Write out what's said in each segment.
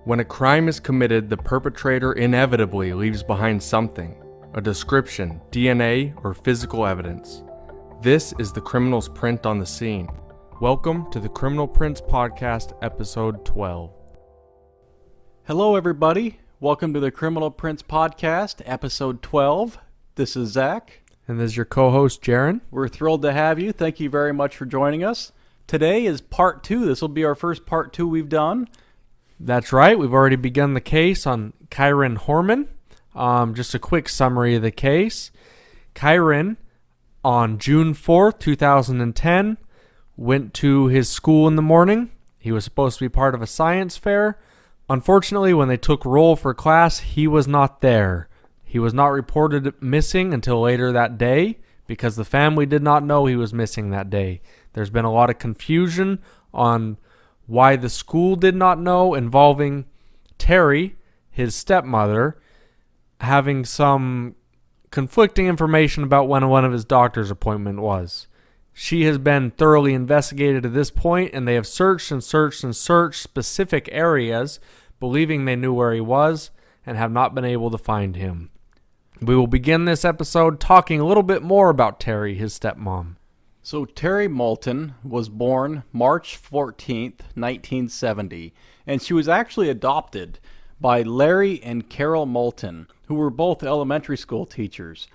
When a crime is committed, the perpetrator inevitably leaves behind something, a description, DNA, or physical evidence. This is the criminal's print on the scene. Welcome to the Criminal Prints Podcast, Episode 12. Hello, everybody. Welcome to the Criminal Prints Podcast, Episode 12. This is Zach. And this is your co-host, Jaron. We're thrilled to have you. Thank you very much for joining us. Today is Part 2. This will be our first Part 2 we've done. That's right. We've already begun the case on Kyron Horman. Just a quick summary of the case. Kyron, on June 4th, 2010, went to his school in the morning. He was supposed to be part of a science fair. Unfortunately, when they took roll for class, he was not there. He was not reported missing until later that day because the family did not know he was missing that day. There's been a lot of confusion on why the school did not know, involving Terry, his stepmother, having some conflicting information about when one of his doctor's appointment was. She has been thoroughly investigated at this point, and they have searched and searched and searched specific areas, believing they knew where he was, and have not been able to find him. We will begin this episode talking a little bit more about Terry, his stepmom. So Terry Moulton was born March 14th, 1970, and she was actually adopted by Larry and Carol Moulton, who were both elementary school teachers.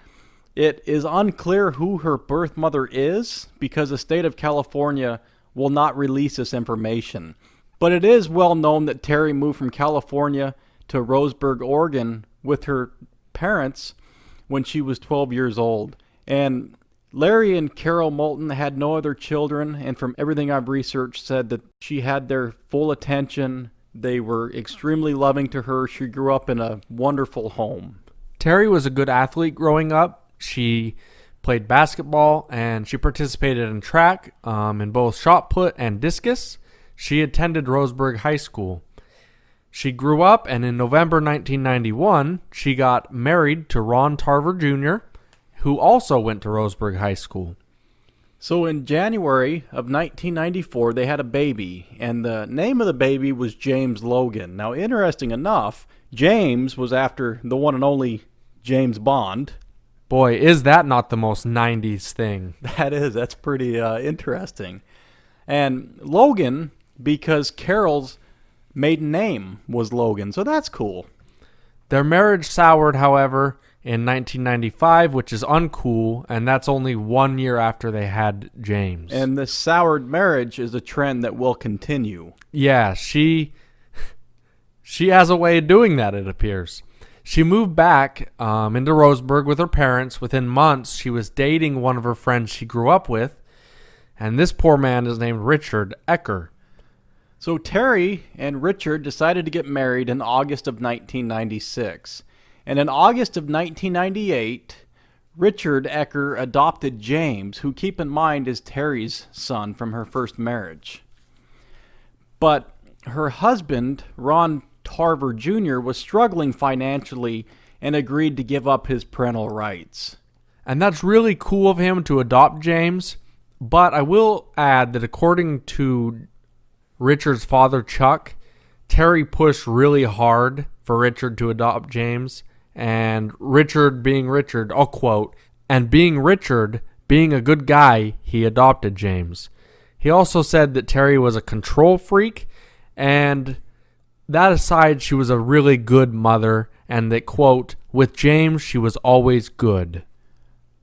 It is unclear who her birth mother is because the state of California will not release this information. But it is well known that Terry moved from California to Roseburg, Oregon with her parents when she was 12 years old. And Larry and Carol Moulton had no other children, and from everything I've researched said that she had their full attention. They were extremely loving to her. She grew up in a wonderful home. Terry was a good athlete growing up. She played basketball and she participated in track in both shot put and discus. She attended Roseburg High School. She grew up, and in November 1991, she got married to Ron Tarver Jr., who also went to Roseburg High School. So in January of 1994, they had a baby, and the name of the baby was James Logan. Now, interesting enough, James was after the one and only James Bond. Boy, is that not the most 90s thing. That's pretty interesting. And Logan, because Carol's maiden name was Logan, so that's cool. Their marriage soured, however, in 1995, which is uncool, and that's only 1 year after they had James. And this soured marriage is a trend that will continue. Yeah, she has a way of doing that, it appears. She moved back into Roseburg with her parents. Within months, she was dating one of her friends she grew up with, and this poor man is named Richard Ecker. So Terry and Richard decided to get married in August of 1996. And in August of 1998, Richard Ecker adopted James, who, keep in mind, is Terry's son from her first marriage. But her husband, Ron Tarver Jr., was struggling financially and agreed to give up his parental rights. And that's really cool of him to adopt James. But I will add that according to Richard's father, Chuck, Terry pushed really hard for Richard to adopt James. And Richard being Richard, I'll quote, and being Richard, being a good guy, he adopted James. He also said that Terry was a control freak, and that aside, she was a really good mother, and that, quote, with James, she was always good.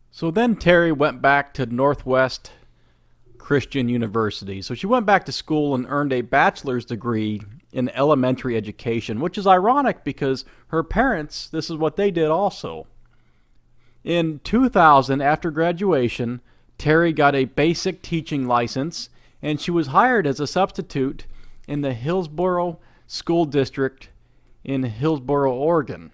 So then Terry went back to Northwest Christian University. So she went back to school and earned a bachelor's degree in elementary education, which is ironic because her parents, this is what they did also. In 2000, after graduation, Terry got a basic teaching license, and she was hired as a substitute in the Hillsborough School District in Hillsborough, Oregon.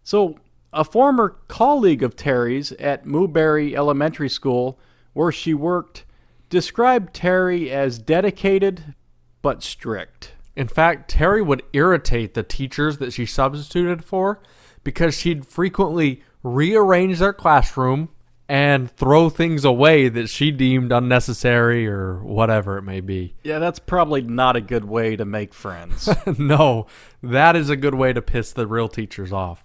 So a former colleague of Terry's at Newberry Elementary School, where she worked, described Terry as dedicated but strict. In fact, Terry would irritate the teachers that she substituted for because she'd frequently rearrange their classroom and throw things away that she deemed unnecessary or whatever it may be. Yeah, that's probably not a good way to make friends. No, that is a good way to piss the real teachers off.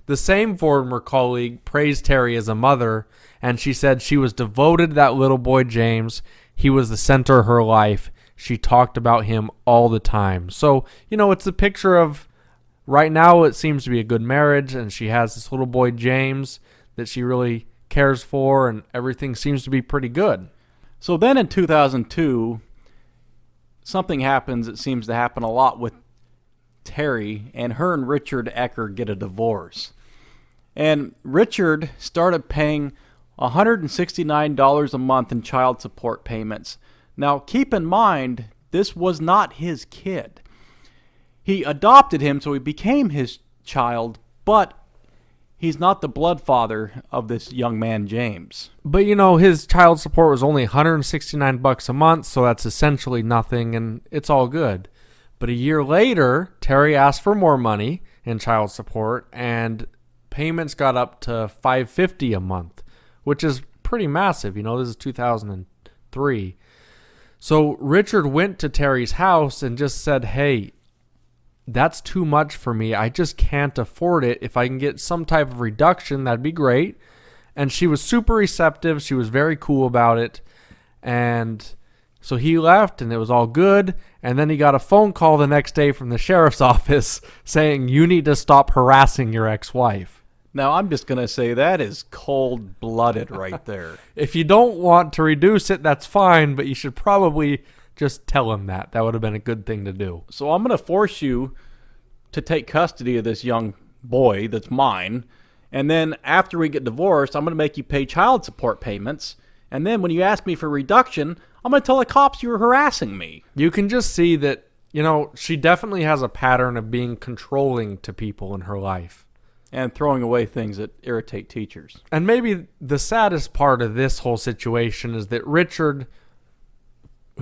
The same former colleague praised Terry as a mother, and she said she was devoted to that little boy James. He was the center of her life. She talked about him all the time. So, it's a picture of, right now it seems to be a good marriage, and she has this little boy James that she really cares for, and everything seems to be pretty good. So then in 2002, something happens that seems to happen a lot with Terry, and her and Richard Ecker get a divorce. And Richard started paying $169 a month in child support payments. Now, keep in mind, this was not his kid. He adopted him, so he became his child, but he's not the blood father of this young man, James. But, his child support was only $169 a month, so that's essentially nothing, and it's all good. But a year later, Terry asked for more money in child support, and payments got up to $550 a month, which is pretty massive. This is 2003. So Richard went to Terry's house and just said, hey, that's too much for me. I just can't afford it. If I can get some type of reduction, that'd be great. And she was super receptive. She was very cool about it. And so he left, and it was all good. And then he got a phone call the next day from the sheriff's office saying, you need to stop harassing your ex-wife. Now, I'm just going to say that is cold-blooded right there. If you don't want to reduce it, that's fine, but you should probably just tell him that. That would have been a good thing to do. So I'm going to force you to take custody of this young boy that's mine. And then after we get divorced, I'm going to make you pay child support payments. And then when you ask me for reduction, I'm going to tell the cops you were harassing me. You can just see that, she definitely has a pattern of being controlling to people in her life. And throwing away things that irritate teachers. And maybe the saddest part of this whole situation is that Richard,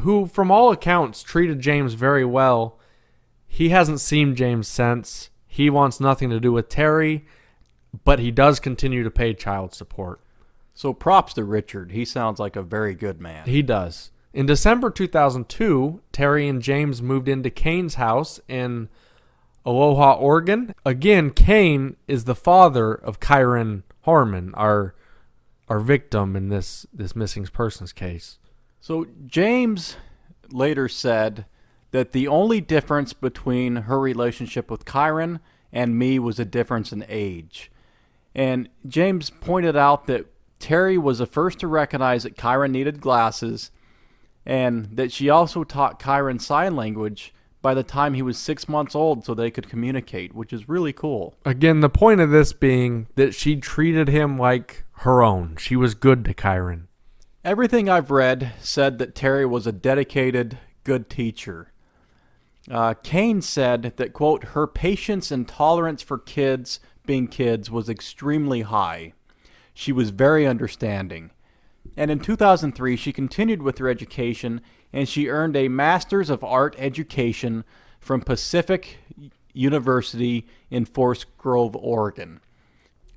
who from all accounts treated James very well, he hasn't seen James since. He wants nothing to do with Terry, but he does continue to pay child support. So props to Richard. He sounds like a very good man. He does. In December 2002, Terry and James moved into Kane's house in Aloha, Oregon. Again, Kane is the father of Kyron Horman, our victim in this missing persons case. So James later said that the only difference between her relationship with Kyron and me was a difference in age. And James pointed out that Terry was the first to recognize that Kyron needed glasses, and that she also taught Kyron sign language by the time he was 6 months old so they could communicate, which is really cool. Again, the point of this being that she treated him like her own. She was good to Kyron. Everything I've read said that Terry was a dedicated, good teacher. Kane said that, quote, her patience and tolerance for kids being kids was extremely high. She was very understanding. And in 2003, she continued with her education, and she earned a Master's of Art Education from Pacific University in Forest Grove, Oregon.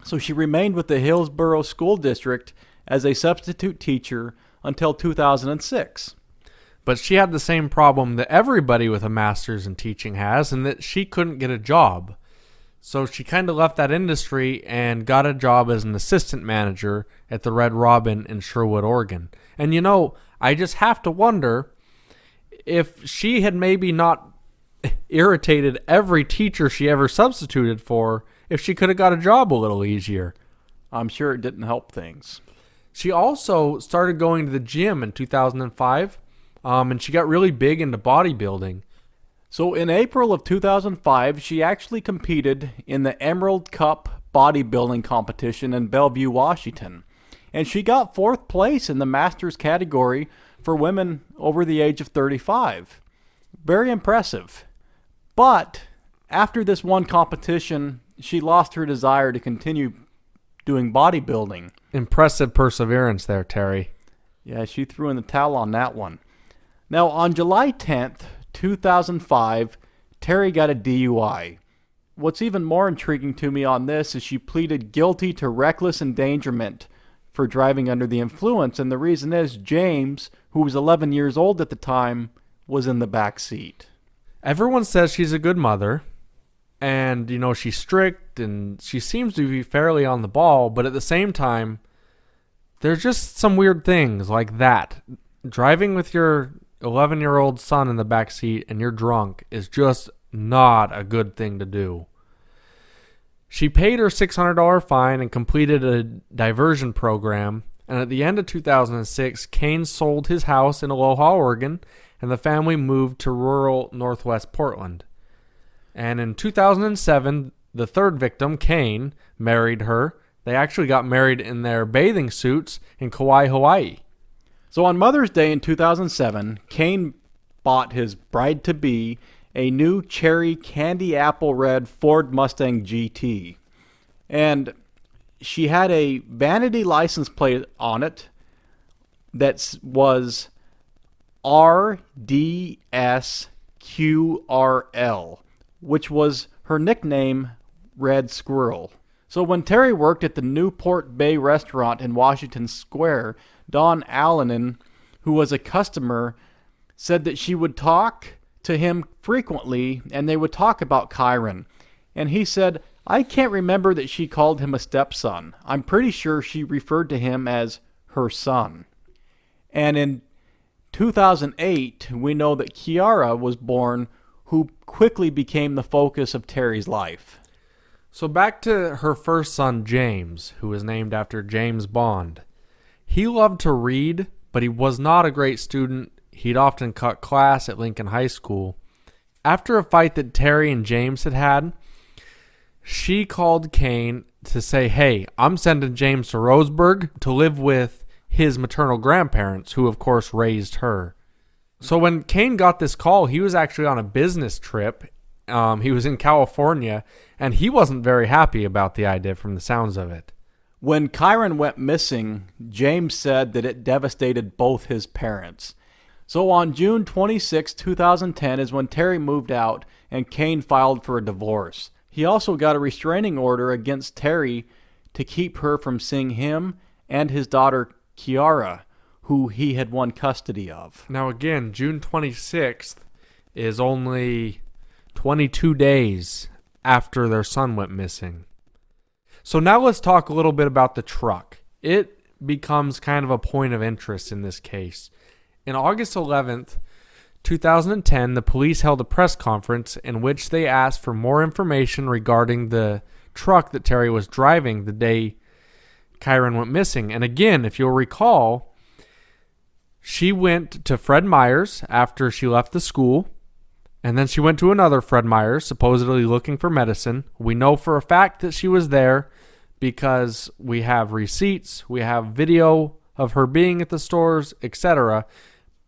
So she remained with the Hillsborough School District as a substitute teacher until 2006. But she had the same problem that everybody with a master's in teaching has, and that she couldn't get a job. So she kind of left that industry and got a job as an assistant manager at the Red Robin in Sherwood, Oregon. And I just have to wonder if she had maybe not irritated every teacher she ever substituted for, if she could have got a job a little easier. I'm sure it didn't help things. She also started going to the gym in 2005, and she got really big into bodybuilding. So in April of 2005, she actually competed in the Emerald Cup bodybuilding competition in Bellevue, Washington. And she got 4th place in the Masters category for women over the age of 35. Very impressive. But after this one competition, she lost her desire to continue doing bodybuilding. Impressive perseverance there, Terry. Yeah, she threw in the towel on that one. Now, on July 10th, 2005, Terry got a DUI. What's even more intriguing to me on this is she pleaded guilty to reckless endangerment for driving under the influence, and the reason is James, who was 11 years old at the time, was in the back seat. Everyone says she's a good mother, and, she's strict, and she seems to be fairly on the ball, but at the same time, there's just some weird things like that. Driving with your 11-year-old son in the back seat and you're drunk is just not a good thing to do. She paid her $600 fine and completed a diversion program, and at the end of 2006, Kane sold his house in Aloha, Oregon, and the family moved to rural northwest Portland. And in 2007, the third victim, Kane, married her. They actually got married in their bathing suits in Kauai, Hawaii. So on Mother's Day in 2007, Kane bought his bride-to-be a new cherry candy apple red Ford Mustang GT. And she had a vanity license plate on it that was RDSQRL, which was her nickname, Red Squirrel. So when Terry worked at the Newport Bay restaurant in Washington Square, Don Allanen, who was a customer, said that she would talk to him frequently and they would talk about Kyron. And he said, "I can't remember that she called him a stepson. I'm pretty sure she referred to him as her son." And in 2008, we know that Kiara was born, who quickly became the focus of Terry's life. So back to her first son, James, who was named after James Bond. He loved to read, but he was not a great student. He'd often cut class at Lincoln High School. After a fight that Terry and James had, she called Kane to say, "Hey, I'm sending James to Roseburg to live with his maternal grandparents, who of course raised her." So when Kane got this call, he was actually on a business trip. He was in California, and he wasn't very happy about the idea from the sounds of it. When Kyron went missing, James said that it devastated both his parents. So on June 26, 2010 is when Terry moved out and Kane filed for a divorce. He also got a restraining order against Terry to keep her from seeing him and his daughter Kiara, who he had won custody of. Now again, June 26th is only 22 days after their son went missing. So now let's talk a little bit about the truck. It becomes kind of a point of interest in this case. In August 11th, 2010, the police held a press conference in which they asked for more information regarding the truck that Terry was driving the day Kyron went missing. And again, if you'll recall, she went to Fred Meyer's after she left the school, and then she went to another Fred Meyer's, supposedly looking for medicine. We know for a fact that she was there because we have receipts, we have video of her being at the stores, etc.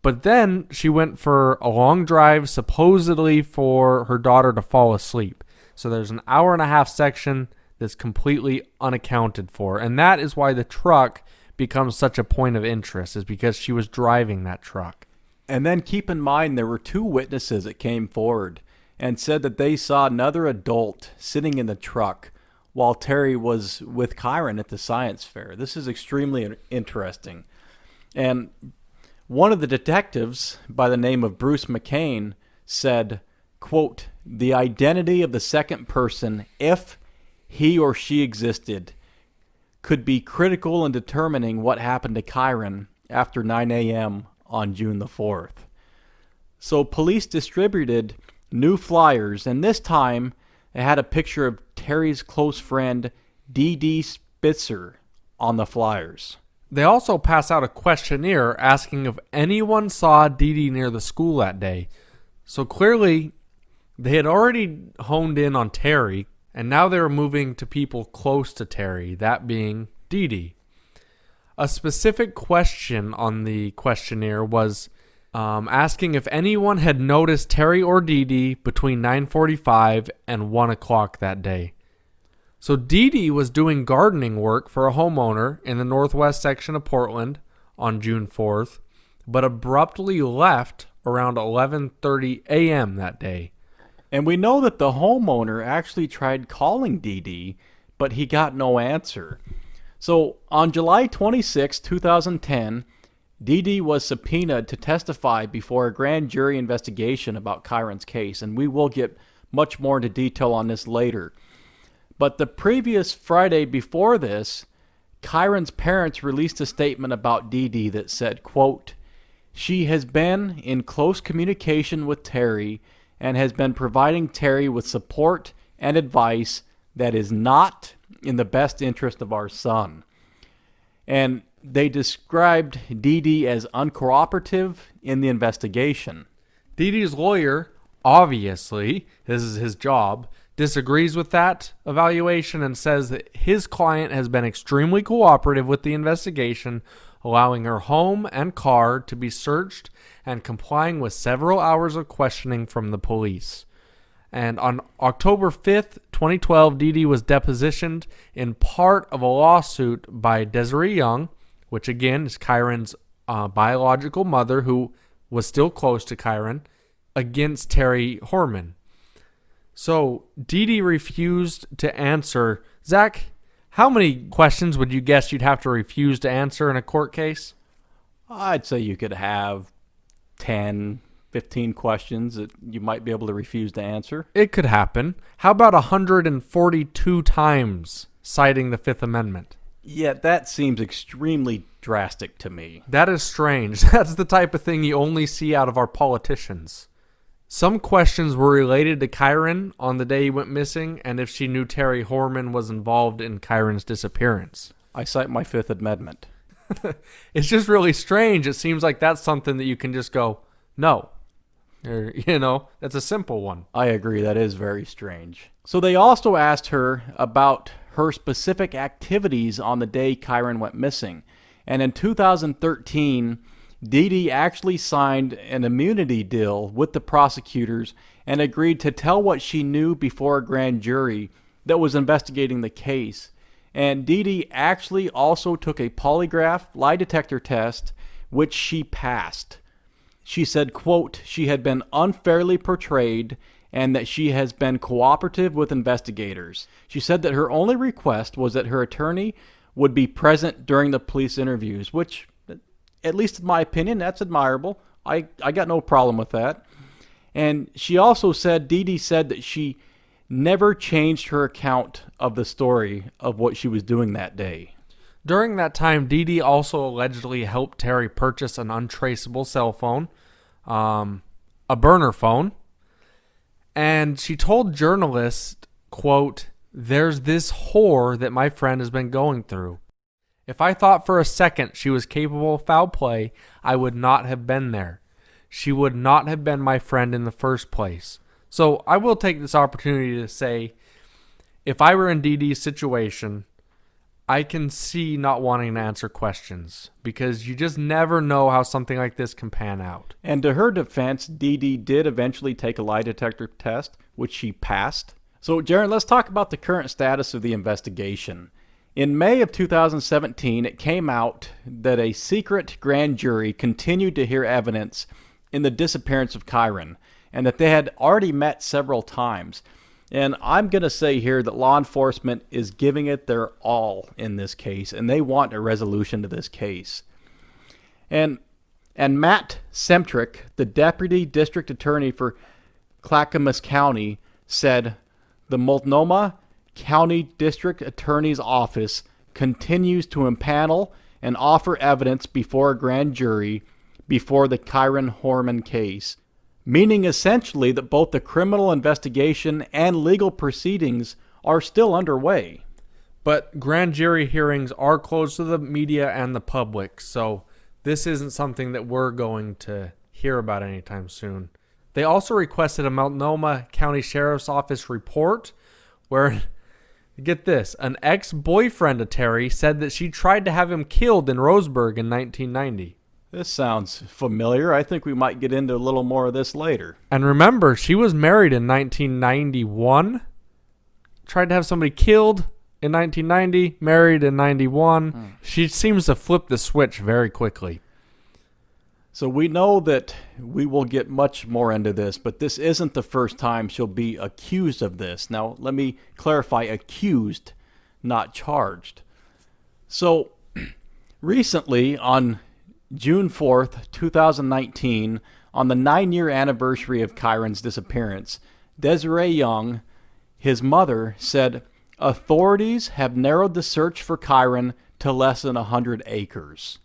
But then she went for a long drive, supposedly for her daughter to fall asleep. So there's an hour and a half section that's completely unaccounted for. And that is why the truck becomes such a point of interest, is because she was driving that truck. And then keep in mind there were two witnesses that came forward and said that they saw another adult sitting in the truck while Terry was with Kyron at the science fair. This is extremely interesting. And one of the detectives, by the name of Bruce McCain, said, quote, "The identity of the second person, if he or she existed, could be critical in determining what happened to Kyron after 9 a.m. on June the 4th. So police distributed new flyers, and this time they had a picture of Terry's close friend Dee Dee Spitzer on the flyers. They also pass out a questionnaire asking if anyone saw Dee Dee near the school that day. So clearly, they had already honed in on Terry, and now they were moving to people close to Terry, that being Dee Dee. A specific question on the questionnaire was asking if anyone had noticed Terry or Dee Dee between 9:45 and 1 o'clock that day. So Dee Dee was doing gardening work for a homeowner in the northwest section of Portland on June 4th, but abruptly left around 11:30 a.m. that day. And we know that the homeowner actually tried calling Dee Dee, but he got no answer. So on July 26, 2010, Dee Dee was subpoenaed to testify before a grand jury investigation about Kyron's case, and we will get much more into detail on this later. But the previous Friday before this, Kyron's parents released a statement about Dee Dee that said, quote, "She has been in close communication with Terry and has been providing Terry with support and advice that is not in the best interest of our son." And they described Dee Dee as uncooperative in the investigation. Dee Dee's lawyer, obviously, this is his job, disagrees with that evaluation and says that his client has been extremely cooperative with the investigation, allowing her home and car to be searched and complying with several hours of questioning from the police. And on October 5th, 2012, Dee Dee was depositioned in part of a lawsuit by Desiree Young, which again is Kyron's biological mother, who was still close to Kyron, against Terry Horman. So Dee Dee refused to answer. Zach, how many questions would you guess you'd have to refuse to answer in a court case? I'd say you could have 10, 15 questions that you might be able to refuse to answer. It could happen. How about 142 times citing the Fifth Amendment? Yeah, that seems extremely drastic to me. That is strange. That's the type of thing you only see out of our politicians. Some questions were related to Kyron on the day he went missing and if she knew Terry Horman was involved in Kyron's disappearance. I cite my Fifth Amendment. It's just really strange. It seems like that's something that you can just go, no. Or, that's a simple one. I agree. That is very strange. So they also asked her about her specific activities on the day Kyron went missing. And in 2013, Dee Dee actually signed an immunity deal with the prosecutors and agreed to tell what she knew before a grand jury that was investigating the case. And Dee Dee actually also took a polygraph lie detector test, which she passed. She said, quote, she had been unfairly portrayed and that she has been cooperative with investigators. She said that her only request was that her attorney would be present during the police interviews, which, at least in my opinion, that's admirable. I got no problem with that. And she also said, Dee Dee said that she never changed her account of the story of what she was doing that day. During that time, Dee Dee also allegedly helped Terry purchase an untraceable cell phone, a burner phone, and she told journalists, quote, "There's this whore that my friend has been going through. If I thought for a second she was capable of foul play, I would not have been there. She would not have been my friend in the first place." So I will take this opportunity to say, if I were in Dee Dee's situation, I can see not wanting to answer questions because you just never know how something like this can pan out. And to her defense, Dee Dee did eventually take a lie detector test, which she passed. So, Jaron, let's talk about the current status of the investigation. In May of 2017, it came out that a secret grand jury continued to hear evidence in the disappearance of Kyron, and that they had already met several times. And I'm going to say here that law enforcement is giving it their all in this case, and they want a resolution to this case. And Matt Semtrick, the Deputy District Attorney for Clackamas County, said the Multnomah County District Attorney's Office continues to impanel and offer evidence before a grand jury before the Kyron Horman case, meaning essentially that both the criminal investigation and legal proceedings are still underway. But grand jury hearings are closed to the media and the public, so this isn't something that we're going to hear about anytime soon. They also requested a Multnomah County Sheriff's Office report where, get this, an ex-boyfriend of Terry said that she tried to have him killed in Roseburg in 1990. This sounds familiar. I think we might get into a little more of this later. And remember, she was married in 1991, tried to have somebody killed in 1990, married in 91. She seems to flip the switch very quickly. So we know that we will get much more into this, but this isn't the first time she'll be accused of this. Now, let me clarify, accused, not charged. So recently, on June 4th, 2019, on the 9-year anniversary of Kyron's disappearance, Desiree Young, his mother, said, authorities have narrowed the search for Kyron to less than 100 acres.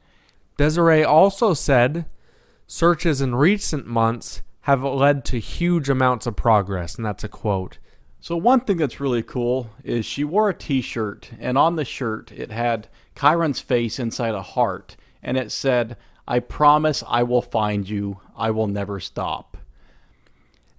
Desiree also said searches in recent months have led to huge amounts of progress, and that's a quote. So one thing that's really cool is she wore a t-shirt, and on the shirt it had Kyron's face inside a heart, and it said, I promise I will find you. I will never stop.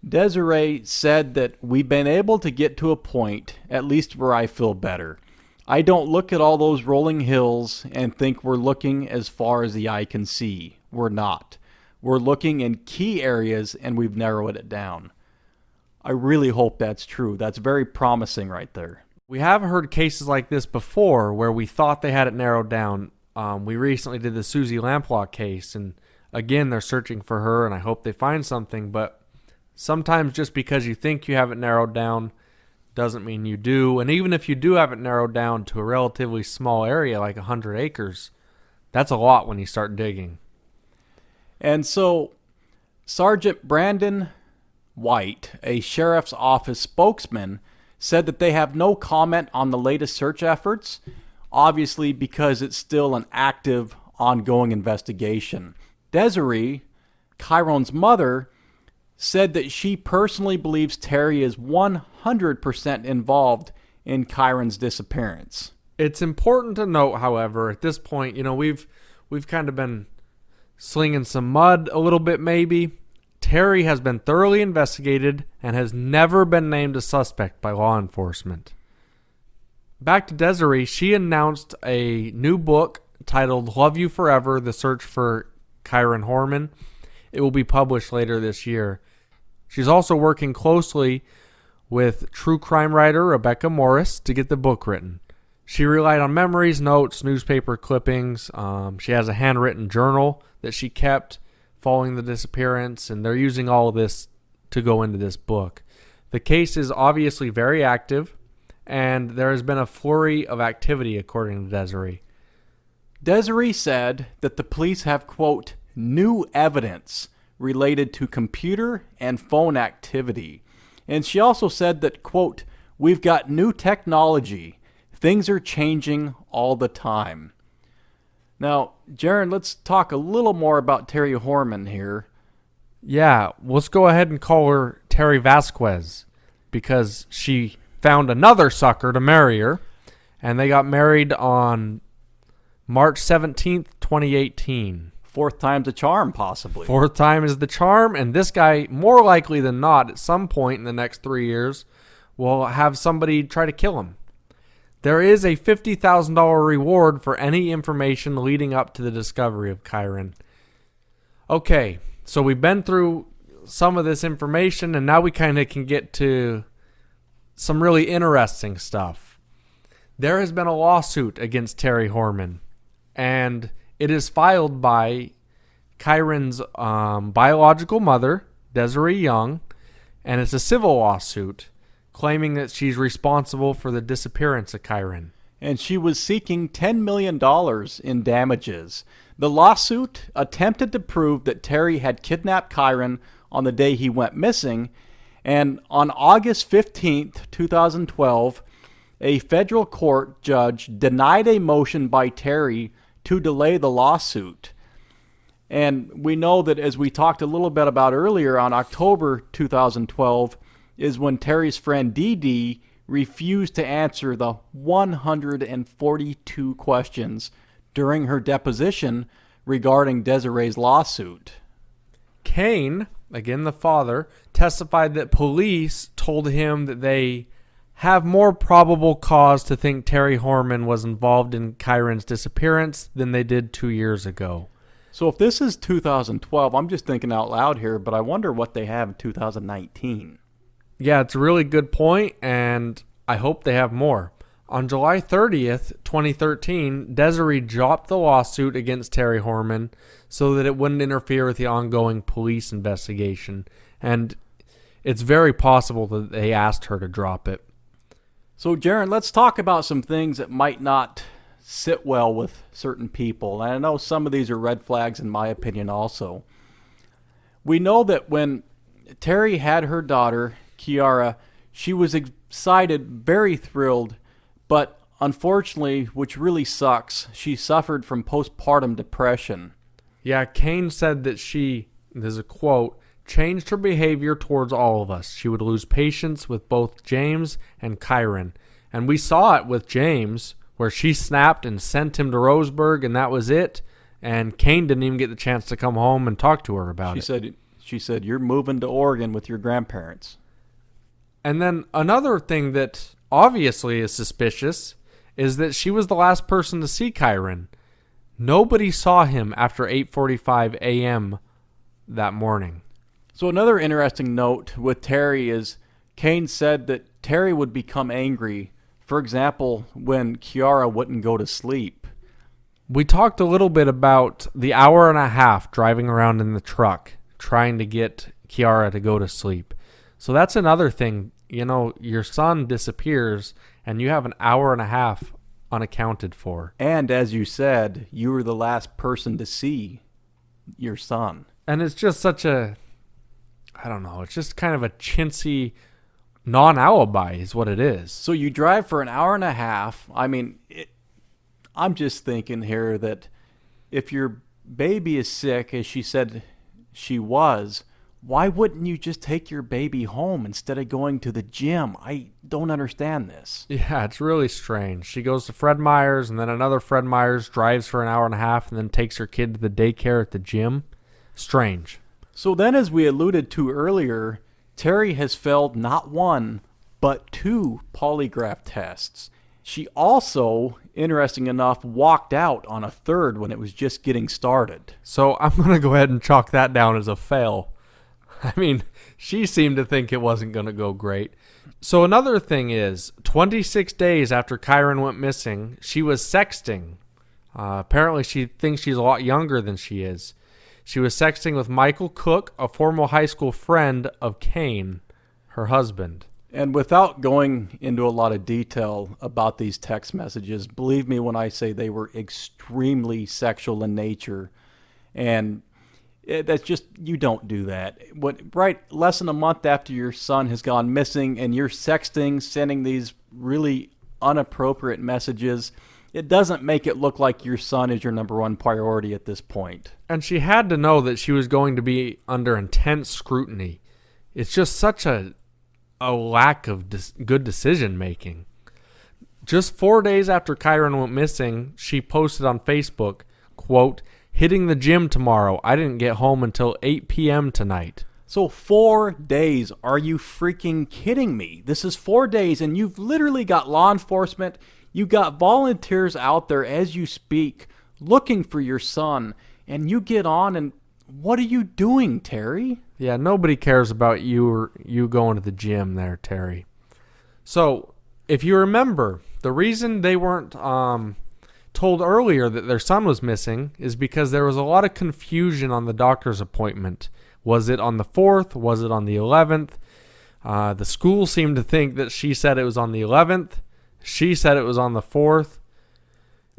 Desiree said that we've been able to get to a point, at least where I feel better. I don't look at all those rolling hills and think we're looking as far as the eye can see. We're not. We're looking in key areas and we've narrowed it down. I really hope that's true. That's very promising right there. We have heard cases like this before where we thought they had it narrowed down. We recently did the Susie Lamplot case, and again, they're searching for her, and I hope they find something, but sometimes just because you think you have it narrowed down doesn't mean you do. And even if you do have it narrowed down to a relatively small area, like 100 acres, that's a lot when you start digging. And so, Sergeant Brandon White, a sheriff's office spokesman, said that they have no comment on the latest search efforts, obviously because it's still an active, ongoing investigation. Desiree, Kyron's mother, said that she personally believes Terry is 100% involved in Kyron's disappearance. It's important to note, however, at this point, we've kind of been slinging some mud a little bit maybe. Terry has been thoroughly investigated and has never been named a suspect by law enforcement. Back to Desiree, she announced a new book titled Love You Forever, The Search for Kyron Horman. It will be published later this year. She's also working closely with true crime writer Rebecca Morris to get the book written. She relied on memories, notes, newspaper clippings. She has a handwritten journal that she kept following the disappearance, and they're using all of this to go into this book. The case is obviously very active, and there has been a flurry of activity, according to Desiree. Desiree said that the police have, quote, new evidence related to computer and phone activity. And she also said that, quote, we've got new technology. Things are changing all the time. Now, Jaron, let's talk a little more about Terry Horman here. Yeah, let's go ahead and call her Terry Vasquez, because she found another sucker to marry her, and they got married on March 17th, 2018. Fourth time's a charm, possibly. Fourth time is the charm, and this guy, more likely than not, at some point in the next 3 years, will have somebody try to kill him. There is a $50,000 reward for any information leading up to the discovery of Kyron. Okay, so we've been through some of this information, and now we kind of can get to some really interesting stuff. There has been a lawsuit against Terry Horman, and it is filed by Kyron's biological mother, Desiree Young, and it's a civil lawsuit claiming that she's responsible for the disappearance of Kyron. And she was seeking $10 million in damages. The lawsuit attempted to prove that Terry had kidnapped Kyron on the day he went missing, and on August 15th, 2012, a federal court judge denied a motion by Terry to delay the lawsuit. And we know that, as we talked a little bit about earlier, on October 2012 is when Terry's friend Dee Dee refused to answer the 142 questions during her deposition regarding Desiree's lawsuit. Kane, again the father, testified that police told him that they have more probable cause to think Terry Horman was involved in Kyron's disappearance than they did 2 years ago. So if this is 2012, I'm just thinking out loud here, but I wonder what they have in 2019. Yeah, it's a really good point, and I hope they have more. On July 30th, 2013, Desiree dropped the lawsuit against Terry Horman so that it wouldn't interfere with the ongoing police investigation, and it's very possible that they asked her to drop it. So, Jaron, let's talk about some things that might not sit well with certain people. And I know some of these are red flags in my opinion also. We know that when Terry had her daughter, Kiara, she was excited, very thrilled, but unfortunately, which really sucks, she suffered from postpartum depression. Yeah, Kane said that she, there's a quote, changed her behavior towards all of us. She would lose patience with both James and Kyron. And we saw it with James, where she snapped and sent him to Roseburg, and that was it. And Kane didn't even get the chance to come home and talk to her about it. She said, you're moving to Oregon with your grandparents. And then another thing that obviously is suspicious is that she was the last person to see Kyron. Nobody saw him after 8:45 a.m. that morning. So another interesting note with Terry is Kane said that Terry would become angry, for example, when Kiara wouldn't go to sleep. We talked a little bit about the hour and a half driving around in the truck trying to get Kiara to go to sleep. So that's another thing. You know, your son disappears and you have an hour and a half unaccounted for. And as you said, you were the last person to see your son. And it's just such a, I don't know, it's just kind of a chintzy non-alibi is what it is. So you drive for an hour and a half. I mean, I'm just thinking here that if your baby is sick, as she said she was, why wouldn't you just take your baby home instead of going to the gym? I don't understand this. Yeah, it's really strange. She goes to Fred Meyer's, and then another Fred Meyer's, drives for an hour and a half, and then takes her kid to the daycare at the gym. Strange. So then, as we alluded to earlier, Terry has failed not one, but 2 polygraph tests. She also, interesting enough, walked out on a 3rd when it was just getting started. So I'm going to go ahead and chalk that down as a fail. I mean, she seemed to think it wasn't going to go great. So another thing is, 26 days after Kyron went missing, she was sexting. Apparently she thinks she's a lot younger than she is. She was sexting with Michael Cook, a former high school friend of Kane, her husband. And without going into a lot of detail about these text messages, believe me when I say they were extremely sexual in nature. And that's just, you don't do that. Right less than a month after your son has gone missing and you're sexting, sending these really inappropriate messages, it doesn't make it look like your son is your number one priority at this point. And she had to know that she was going to be under intense scrutiny. It's just such a lack of good decision making. Just 4 days after Kyron went missing, she posted on Facebook, quote, "Hitting the gym tomorrow. I didn't get home until 8 p.m. tonight." So 4 days. Are you freaking kidding me? This is 4 days and you've literally got law enforcement. You got volunteers out there as you speak looking for your son, and you get on and what are you doing, Terry? Yeah, nobody cares about you going to the gym there, Terry. So, if you remember, the reason they weren't told earlier that their son was missing is because there was a lot of confusion on the doctor's appointment. Was it on the 4th? Was it on the 11th? The school seemed to think that she said it was on the 11th. She said it was on the 4th.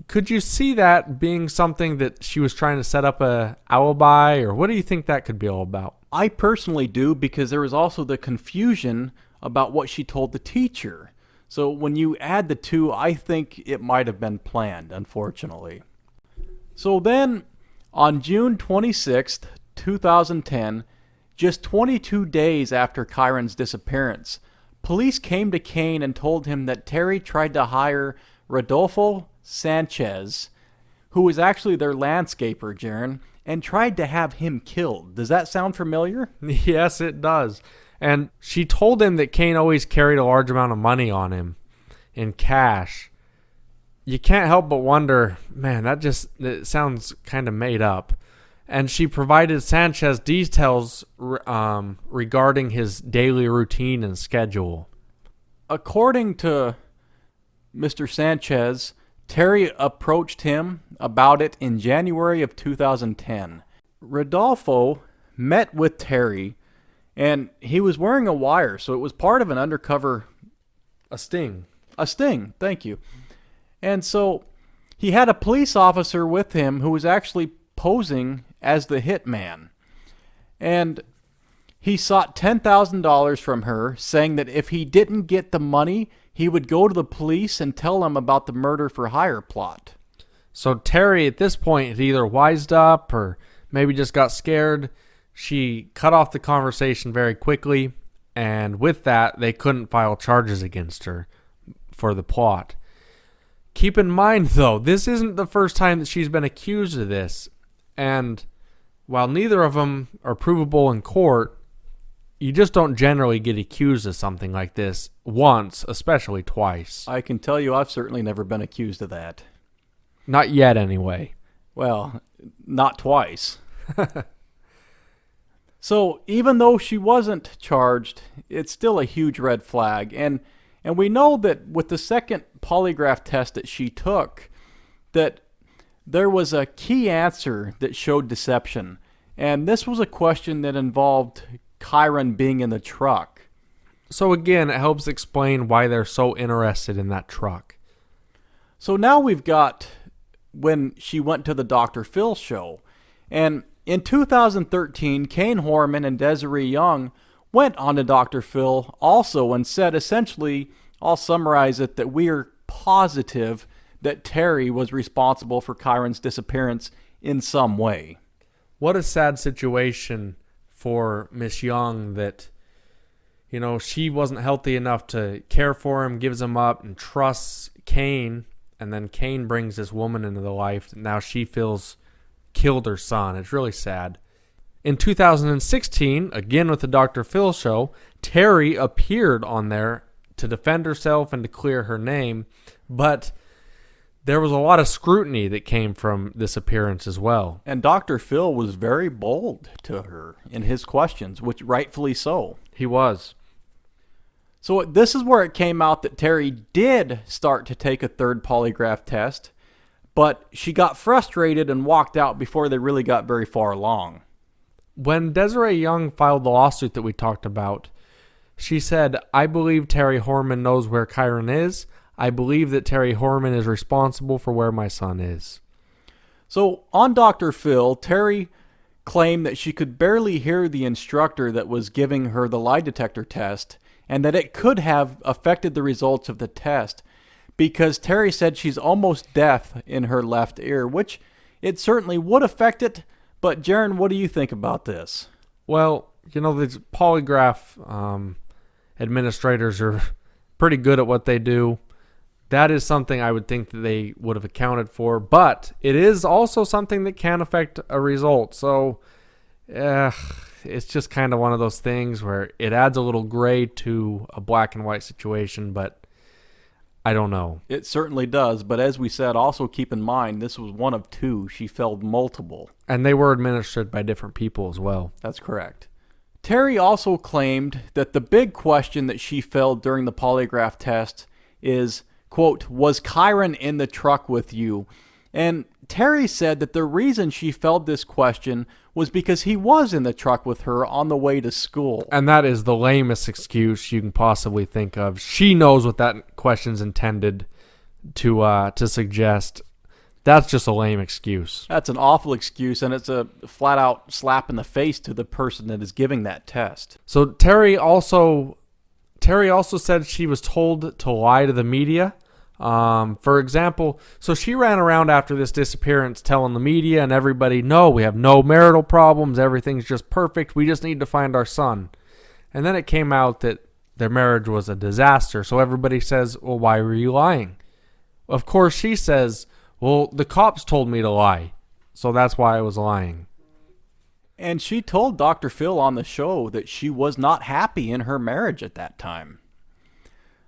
Could you see that being something that she was trying to set up a alibi, or what do you think that could be all about? I personally do, because there was also the confusion about what she told the teacher. So when you add the two, I think it might have been planned, unfortunately. So then, on June 26th, 2010, just 22 days after Kyron's disappearance, police came to Kane and told him that Terry tried to hire Rodolfo Sanchez, who was actually their landscaper, Jaron, and tried to have him killed. Does that sound familiar? Yes, it does. And she told him that Kane always carried a large amount of money on him in cash. You can't help but wonder, man, it sounds kind of made up. And she provided Sanchez details regarding his daily routine and schedule. According to Mr. Sanchez, Terry approached him about it in January of 2010. Rodolfo met with Terry, and he was wearing a wire, so it was part of an undercover... A sting. A sting, thank you. And so He had a police officer with him who was actually posing as the hitman. And he sought $10,000 from her, saying that if he didn't get the money, he would go to the police and tell them about the murder for hire plot. So Terry, at this point, had either wised up or maybe just got scared. She cut off the conversation very quickly, and with that, they couldn't file charges against her for the plot. Keep in mind, though, this isn't the first time that she's been accused of this, and while neither of them are provable in court, you just don't generally get accused of something like this once, especially twice. I can tell you I've certainly never been accused of that. Not yet, anyway. Well, not twice. So even though she wasn't charged, it's still a huge red flag. And we know that with the second polygraph test that she took, that there was a key answer that showed deception. And this was a question that involved Kyron being in the truck. So again, it helps explain why they're so interested in that truck. So now we've got when she went to the Dr. Phil show. And in 2013, Kyron Horman and Desiree Young went on to Dr. Phil also and said essentially, I'll summarize it, that we are positive that Terry was responsible for Kyron's disappearance in some way. What a sad situation for Miss Young that, she wasn't healthy enough to care for him, gives him up, and trusts Kane, and then Kane brings this woman into the life. Now she feels killed her son. It's really sad. In 2016, again with the Dr. Phil show, Terry appeared on there to defend herself and to clear her name, but there was a lot of scrutiny that came from this appearance as well. And Dr. Phil was very bold to her in his questions, which rightfully so. He was. So this is where it came out that Terry did start to take a third polygraph test, but she got frustrated and walked out before they really got very far along. When Desiree Young filed the lawsuit that we talked about, she said, I believe Terry Horman knows where Kyron is. I believe that Terry Horman is responsible for where my son is. So on Dr. Phil, Terry claimed that she could barely hear the instructor that was giving her the lie detector test, and that it could have affected the results of the test because Terry said she's almost deaf in her left ear, which it certainly would affect it. But Jaron, what do you think about this? Well, these polygraph administrators are pretty good at what they do. That is something I would think that they would have accounted for, but it is also something that can affect a result. So it's just kind of one of those things where it adds a little gray to a black and white situation, but I don't know. It certainly does, but as we said, also keep in mind this was one of two. She failed multiple. And they were administered by different people as well. That's correct. Terry also claimed that the big question that she failed during the polygraph test is, quote, was Kyron in the truck with you? And Terry said that the reason she failed this question was because he was in the truck with her on the way to school. And that is the lamest excuse you can possibly think of. She knows what that question's intended to suggest. That's just a lame excuse. That's an awful excuse, and it's a flat-out slap in the face to the person that is giving that test. So Terry also said she was told to lie to the media. For example, so she ran around after this disappearance telling the media and everybody, no, we have no marital problems. Everything's just perfect. We just need to find our son. And then it came out that their marriage was a disaster. So everybody says, well, why were you lying? Of course, she says, well, the cops told me to lie. So that's why I was lying. And she told Dr. Phil on the show that she was not happy in her marriage at that time.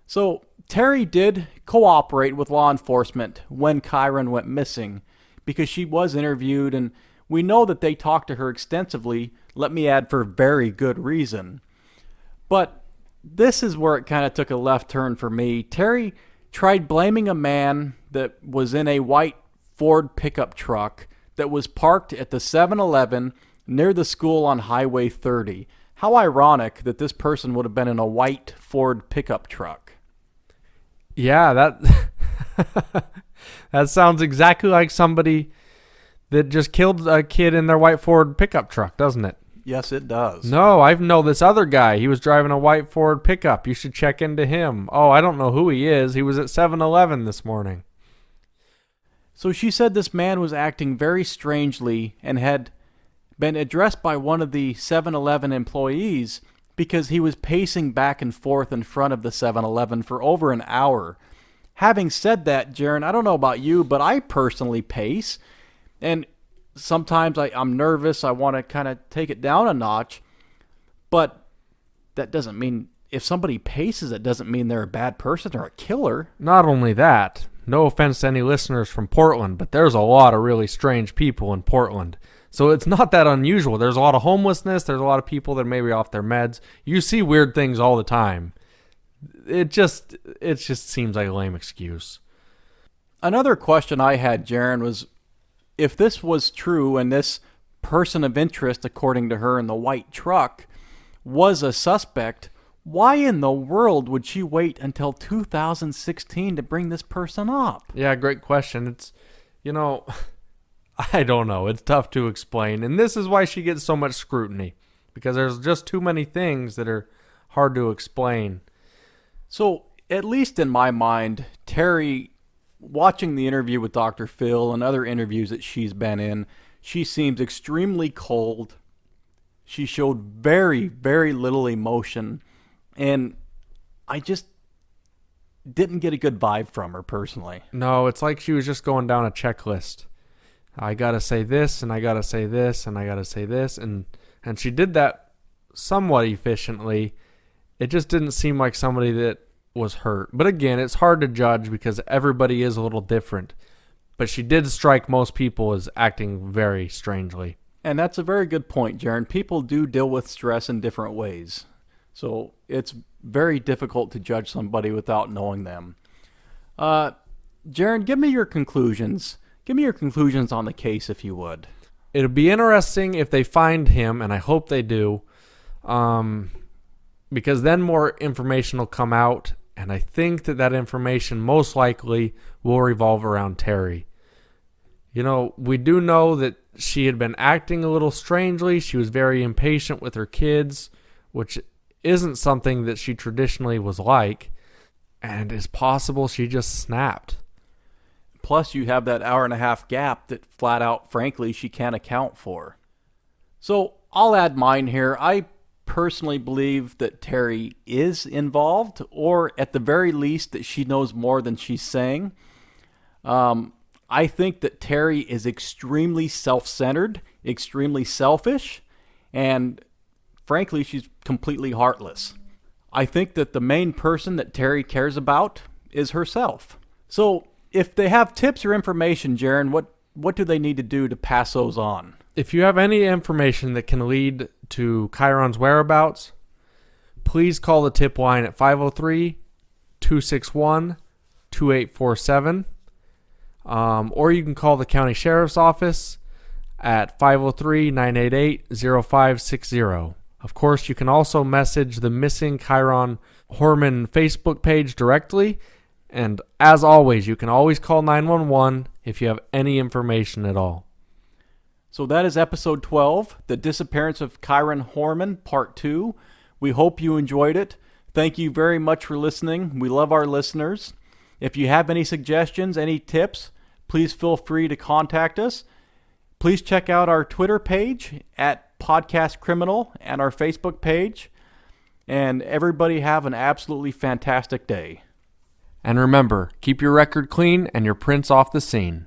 So Terry did cooperate with law enforcement when Kyron went missing because she was interviewed, and we know that they talked to her extensively, let me add, for very good reason. But this is where it kind of took a left turn for me. Terry tried blaming a man that was in a white Ford pickup truck that was parked at the 7-Eleven near the school on Highway 30. How ironic that this person would have been in a white Ford pickup truck. Yeah, that That sounds exactly like somebody that just killed a kid in their white Ford pickup truck, doesn't it? Yes, it does. No, I know this other guy. He was driving a white Ford pickup. You should check into him. Oh, I don't know who he is. He was at 7-Eleven this morning. So she said this man was acting very strangely and had been addressed by one of the 7-Eleven employees because he was pacing back and forth in front of the 7-Eleven for over an hour. Having said that, Jaron, I don't know about you, but I personally pace. And sometimes I'm nervous. I want to kind of take it down a notch. But that doesn't mean, if somebody paces, it doesn't mean they're a bad person or a killer. Not only that, no offense to any listeners from Portland, but there's a lot of really strange people in Portland. So it's not that unusual. There's a lot of homelessness. There's a lot of people that may be off their meds. You see weird things all the time. It just seems like a lame excuse. Another question I had, Jaron, was if this was true and this person of interest, according to her in the white truck, was a suspect, why in the world would she wait until 2016 to bring this person up? Yeah, great question. It's, I don't know. It's tough to explain. And this is why she gets so much scrutiny, because there's just too many things that are hard to explain. So, at least in my mind, Terry, watching the interview with Dr. Phil and other interviews that she's been in, she seems extremely cold. She showed very, very little emotion. And I just didn't get a good vibe from her personally. No, it's like she was just going down a checklist. I got to say this, and I got to say this, and I got to say this. And she did that somewhat efficiently. It just didn't seem like somebody that was hurt. But again, it's hard to judge because everybody is a little different. But she did strike most people as acting very strangely. And that's a very good point, Jaron. People do deal with stress in different ways. So it's very difficult to judge somebody without knowing them. Jaron, give me your conclusions. Give me your conclusions on the case, if you would. It'll be interesting if they find him, and I hope they do, because then more information will come out, and I think that information most likely will revolve around Terry. We do know that she had been acting a little strangely. She was very impatient with her kids, which isn't something that she traditionally was like, and it's possible she just snapped. Plus, you have that hour-and-a-half gap that flat out, frankly, she can't account for. So, I'll add mine here. I personally believe that Terry is involved, or at the very least, that she knows more than she's saying. I think that Terry is extremely self-centered, extremely selfish, and frankly, she's completely heartless. I think that the main person that Terry cares about is herself. So, if they have tips or information, Jaron, what do they need to do to pass those on? If you have any information that can lead to Kyron's whereabouts, please call the tip line at 503-261-2847. Or you can call the county sheriff's office at 503-988-0560. Of course, you can also message the Missing Kyron Horman Facebook page directly. And as always, you can always call 911 if you have any information at all. So that is episode 12, The Disappearance of Kyron Horman, part 2. We hope you enjoyed it. Thank you very much for listening. We love our listeners. If you have any suggestions, any tips, please feel free to contact us. Please check out our Twitter page at Podcast Criminal and our Facebook page. And everybody have an absolutely fantastic day. And remember, keep your record clean and your prints off the scene.